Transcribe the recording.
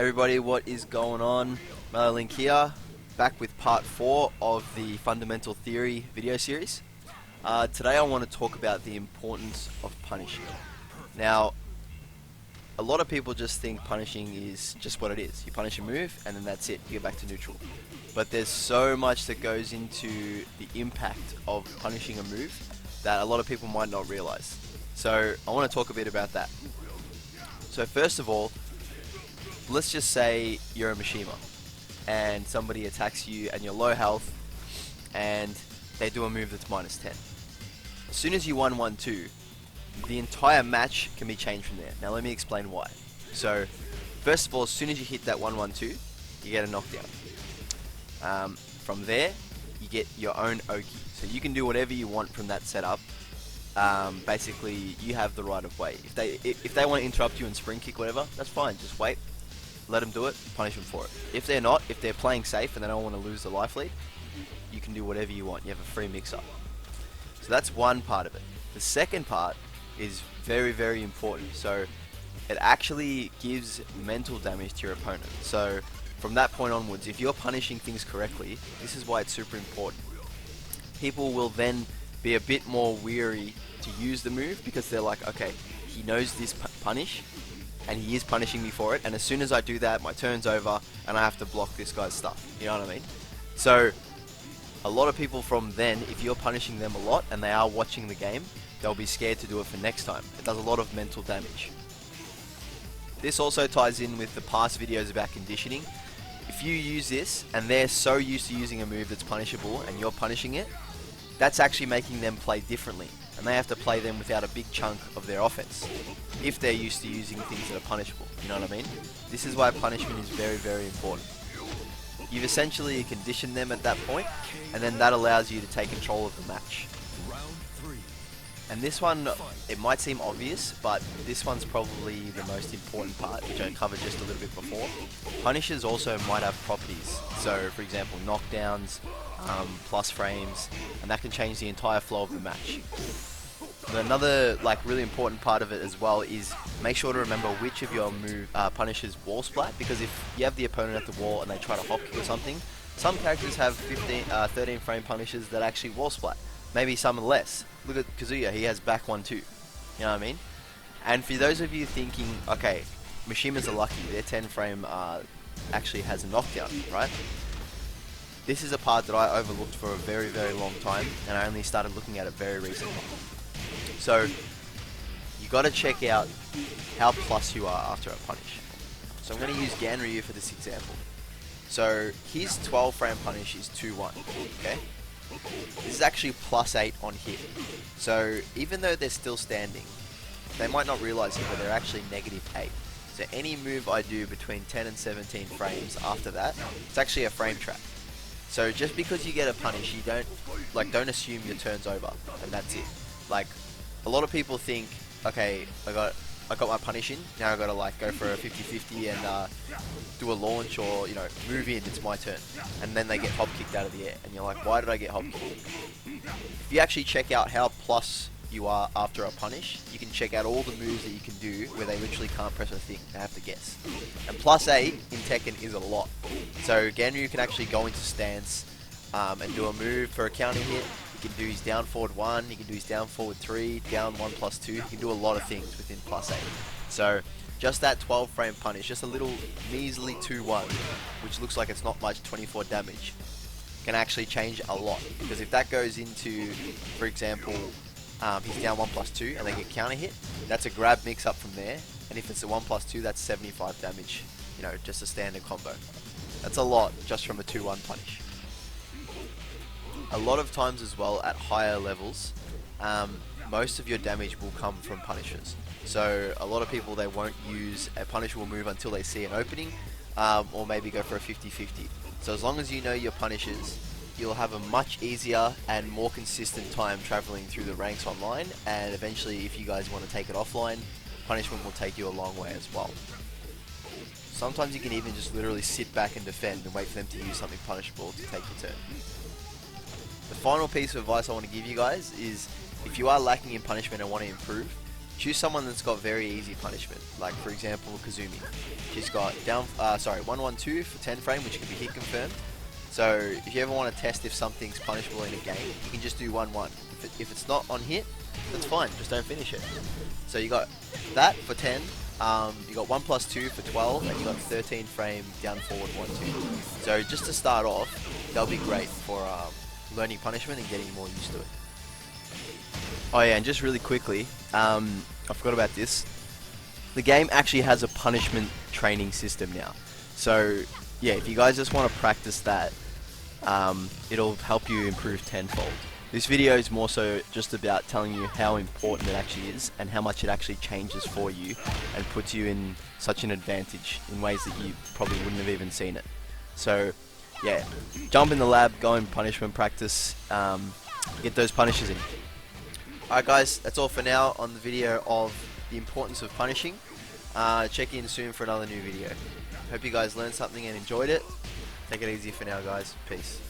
Everybody, what is going on? Mellowlink here, back with part 4 of the Fundamental Theory video series. Today I want to talk about the importance of punishing. Now, a lot of people just think punishing is just what it is. You punish a move and then that's it, you get back to neutral. But there's so much that goes into the impact of punishing a move that a lot of people might not realize. So I want to talk a bit about that. So first of all, let's just say you're a Mishima and somebody attacks you and you're low health and they do a move that's minus 10. As soon as you 1-1-2, the entire match can be changed from there. Now let me explain why. So first of all, as soon as you hit that 1-1-2, you get a knockdown. From there, you get your own Oki. So you can do whatever you want from that setup. Basically, you have the right of way. If they want to interrupt you and spring kick, whatever, that's fine. Just wait. Let them do it, punish them for it. If they're not, if they're playing safe and they don't want to lose the life lead, you can do whatever you want. You have a free mix-up. So that's one part of it. The second part is very, very important. So it actually gives mental damage to your opponent. So from that point onwards, if you're punishing things correctly, this is why it's super important. People will then be a bit more weary to use the move because they're like, okay, he knows this punish, and he is punishing me for it, and as soon as I do that, my turn's over, and I have to block this guy's stuff. You know what I mean? So, a lot of people from then, if you're punishing them a lot, and they are watching the game, they'll be scared to do it for next time. It does a lot of mental damage. This also ties in with the past videos about conditioning. If you use this, and they're so used to using a move that's punishable, and you're punishing it, that's actually making them play differently. And they have to play them without a big chunk of their offense if they're used to using things that are punishable. You know what I mean? This is why punishment is very, very important. You've essentially conditioned them at that point, and then that allows you to take control of the match. And this one, it might seem obvious, but this one's probably the most important part, which I covered just a little bit before. Punishes also might have properties. So, for example, knockdowns, plus frames, and that can change the entire flow of the match. But another really really part of it as well is make sure to remember which of your punishes wall splat, because if you have the opponent at the wall and they try to hop kick or something, some characters have 13 frame punishes that actually wall splat. Maybe some less. Look at Kazuya, he has back 1-2. You know what I mean? And for those of you thinking, okay, Mishimas are lucky, their 10 frame actually has a knockdown, right? This is a part that I overlooked for a very, very long time, and I only started looking at it very recently. So, you got to check out how plus you are after a punish. So I'm going to use Ganryu for this example. So his 12 frame punish is 2-1, okay? This is actually +8 on hit. So even though they're still standing, they might not realize it, but they're actually -8. So any move I do between 10 and 17 frames after that, it's actually a frame trap. So just because you get a punish, you don't assume your turn's over, and that's it. Like, a lot of people think, okay, I got my punish in, now I gotta go for a 50-50 and do a launch or, move in, it's my turn. And then they get hop kicked out of the air, and you're like, why did I get hop kicked? If you actually check out how plus you are after a punish, you can check out all the moves that you can do where they literally can't press a thing, they have to guess. And +8 in Tekken is a lot. So Ganryu can actually go into stance and do a move for a counter hit. He can do his down forward 1, he can do his down forward 3, down 1 +2, he can do a lot of things within +8. So just that 12 frame punish, just a little measly 2-1, which looks like it's not much, 24 damage, can actually change a lot. Because if that goes into, for example, he's down 1 +2 and they get counter hit, that's a grab mix up from there. And if it's a 1 +2, that's 75 damage, just a standard combo. That's a lot just from a 2-1 punish. A lot of times as well at higher levels, most of your damage will come from punishes. So a lot of people, they won't use a punishable move until they see an opening, or maybe go for a 50-50. So as long as you know your punishes, you'll have a much easier and more consistent time traveling through the ranks online, and eventually if you guys want to take it offline, punishment will take you a long way as well. Sometimes you can even just literally sit back and defend and wait for them to use something punishable to take your turn. The final piece of advice I want to give you guys is, if you are lacking in punishment and want to improve, choose someone that's got very easy punishment. Like for example, Kazumi. She's got 112 for 10 frame, which can be hit confirmed. So if you ever want to test if something's punishable in a game, you can just do 1-1. If it's not on hit, that's fine. Just don't finish it. So you got that for 10. You got 1+2 for 12, and you got 13 frame down forward 1-2. So just to start off, that'll be great for learning punishment and getting more used to it. Oh yeah, and just really quickly, I forgot about this. The game actually has a punishment training system now. So yeah, if you guys just want to practice that, it'll help you improve tenfold. This video is more so just about telling you how important it actually is and how much it actually changes for you and puts you in such an advantage in ways that you probably wouldn't have even seen it. So yeah, jump in the lab, go and punishment practice, get those punishes in. Alright guys, that's all for now on the video of the importance of punishing. Check in soon for another new video. Hope you guys learned something and enjoyed it. Take it easy for now guys. Peace.